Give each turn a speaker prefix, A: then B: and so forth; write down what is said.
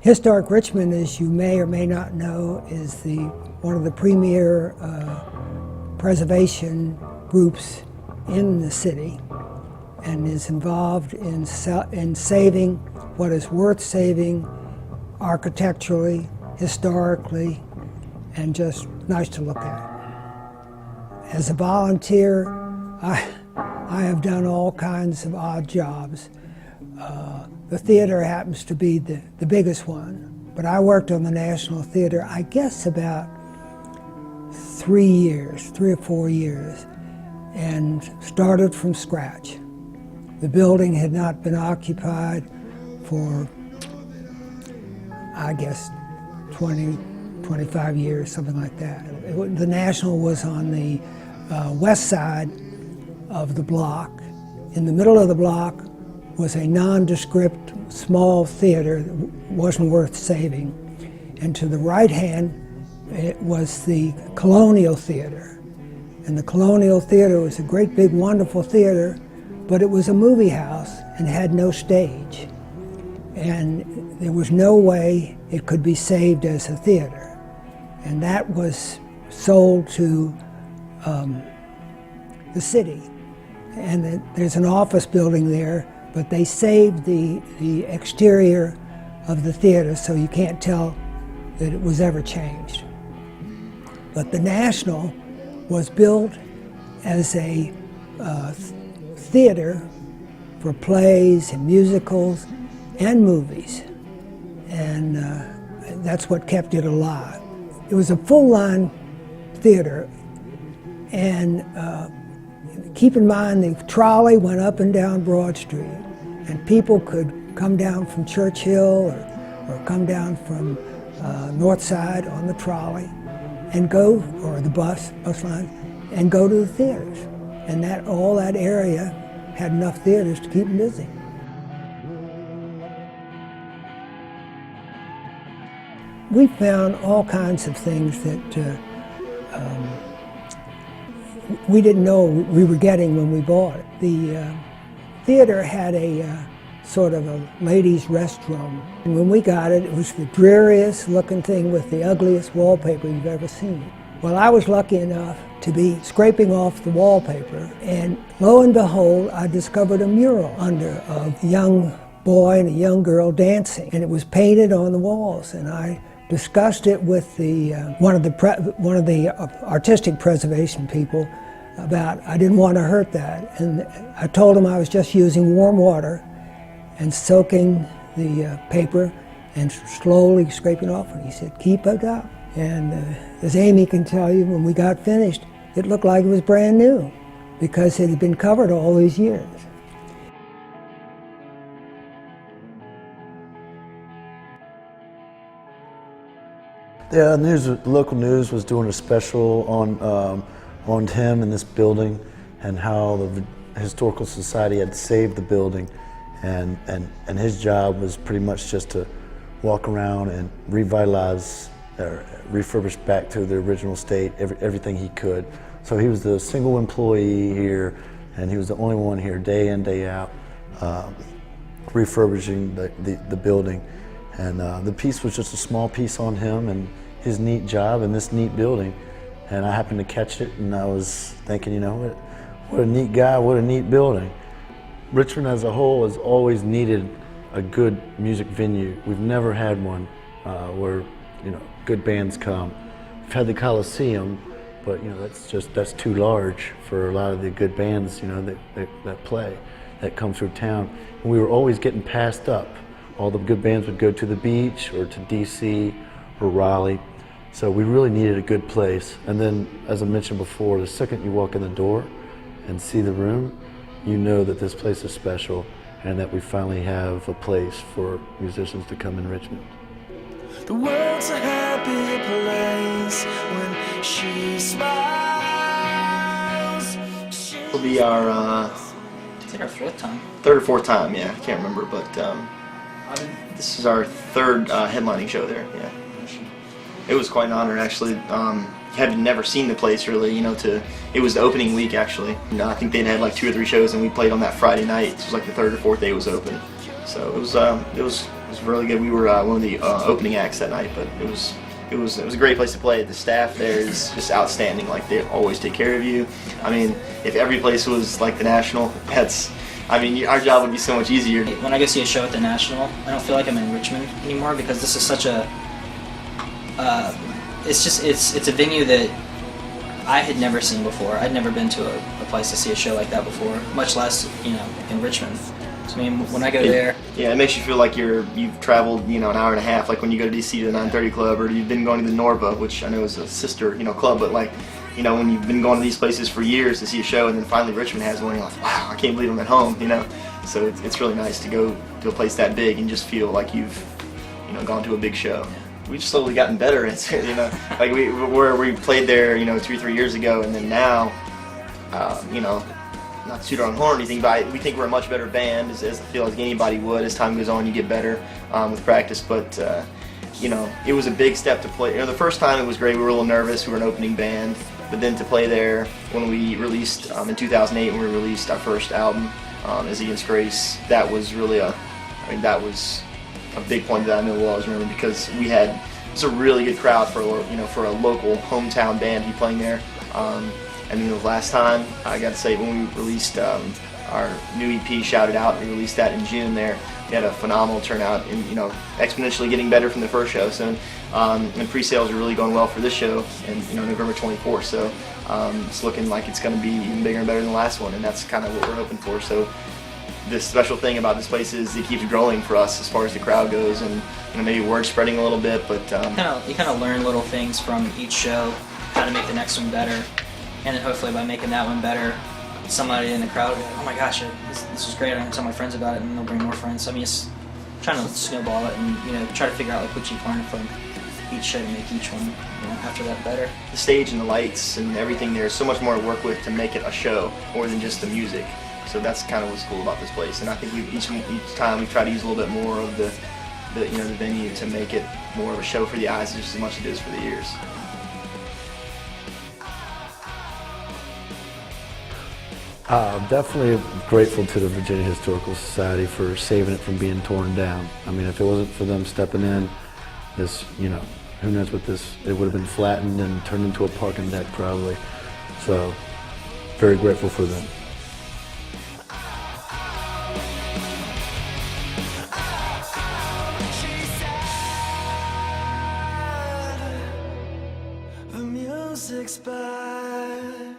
A: Historic Richmond, as you may or may not know, is one of the premier preservation groups in the city, and is involved in saving what is worth saving architecturally, historically, and just nice to look at. As a volunteer, I have done all kinds of odd jobs. The theater happens to be the biggest one, but I worked on the National Theater, I guess about 3 or 4 years, and started from scratch. The building had not been occupied for, I guess, 20, 25 years, something like that. The National was on the west side of the block. In the middle of the block was a nondescript small theater that wasn't worth saving. And to the right hand, it was the Colonial Theater. And the Colonial Theater was a great big wonderful theater, but it was a movie house and had no stage. And there was no way it could be saved as a theater. And that was sold to the city. And there's an office building there, but they saved the exterior of the theater, so you can't tell that it was ever changed. But the National was built as a theater for plays and musicals and movies, and that's what kept it alive. It was a full-line theater, and keep in mind the trolley went up and down Broad Street, and people could come down from Churchill or come down from North Side on the trolley and go, or the bus line, and go to the theaters. And all that area had enough theaters to keep them busy. We found all kinds of things that we didn't know we were getting when we bought it. The theater had a sort of a ladies' restroom. And when we got it, it was the dreariest looking thing with the ugliest wallpaper you've ever seen. Well, I was lucky enough to be scraping off the wallpaper, and lo and behold, I discovered a mural under of a young boy and a young girl dancing, and it was painted on the walls. And I discussed it with one of the artistic preservation people about I didn't want to hurt that, and I told him I was just using warm water and soaking the paper and slowly scraping off, and he said, "Keep it up." And as Amy can tell you, when we got finished, it looked like it was brand new because it had been covered all these years.
B: Yeah, the local news was doing a special on him and this building, and how the Historical Society had saved the building, and his job was pretty much just to walk around and revitalize or refurbish back to the original state everything he could. So he was the single employee here, and he was the only one here day in, day out, refurbishing the building. And the piece was just a small piece on him and his neat job in this neat building. And I happened to catch it, and I was thinking, you know, what a neat guy, what a neat building. Richmond as a whole has always needed a good music venue. We've never had one where, you know, good bands come. We've had the Coliseum, but you know, that's too large for a lot of the good bands, you know, that play, that come through town. And we were always getting passed up. All the good bands would go to the beach or to DC or Raleigh. So we really needed a good place. And then, as I mentioned before, the second you walk in the door and see the room, you know that this place is special. and that we finally have a place for musicians to come in Richmond.
C: The world's a happier place when she smiles.
D: It'll be our
E: It's like our fourth time.
D: third or fourth time, yeah, I can't remember, but this is our third headlining show there, yeah. It was quite an honor, actually. Had never seen the place really, it was the opening week actually. I think they'd had like 2 or 3 shows and we played on that Friday night. It was like the 3rd or 4th day it was open. So it was really good. We were one of the opening acts that night, but it was a great place to play. The staff there is just outstanding. Like, they always take care of you. I mean, if every place was like the National, our job would be so much easier.
E: When I go see a show at the National, I don't feel like I'm in Richmond anymore because this is such a it's a venue that I had never seen before. I'd never been to a place to see a show like that before, much less in Richmond. So, I mean, when I go there,
D: yeah, it makes you feel like you've traveled an hour and a half. Like when you go to DC to the 930 Club, or you've been going to the Norva, which I know is a sister club, but like when you've been going to these places for years to see a show, and then finally Richmond has one, you're like, wow, I can't believe I'm at home. So it's really nice to go to a place that big and just feel like you've gone to a big show. We've slowly gotten better. It's like we played there 2 or 3 years ago, and then now not to toot our own horn or anything, but we think we're a much better band, as I feel like anybody would. As time goes on, you get better with practice. But it was a big step to play. The first time it was great. We were a little nervous. We were an opening band, but then to play there when we released in 2008, when we released our first album, As Against Grace, that was really that was a big point that I know we'll always remember, because it's a really good crowd for a local hometown band to be playing there. And then the last time, I got to say, when we released our new EP, Shout It Out, we released that in June there. We had a phenomenal turnout, and exponentially getting better from the first show. So, and pre-sales are really going well for this show, and November 24th. So it's looking like it's going to be even bigger and better than the last one, and that's kind of what we're hoping for. So the special thing about this place is it keeps growing for us as far as the crowd goes, and maybe word spreading a little bit. But
E: you kind of learn little things from each show, how to make the next one better. And then hopefully by making that one better, somebody in the crowd will be like, oh my gosh, this was great, I'm going to tell my friends about it, and they'll bring more friends. So, I mean, it's trying to snowball it and try to figure out like what you've learned from each show to make each one after that better.
D: The stage and the lights and everything, there's so much more to work with to make it a show more than just the music. So that's kind of what's cool about this place. And I think each time we try to use a little bit more of the venue to make it more of a show for the eyes just as much as it is for the ears.
B: Definitely grateful to the Virginia Historical Society for saving it from being torn down. I mean, if it wasn't for them stepping in, this, who knows what it would have been flattened and turned into a parking deck probably. So, very grateful for them.
C: The music's back.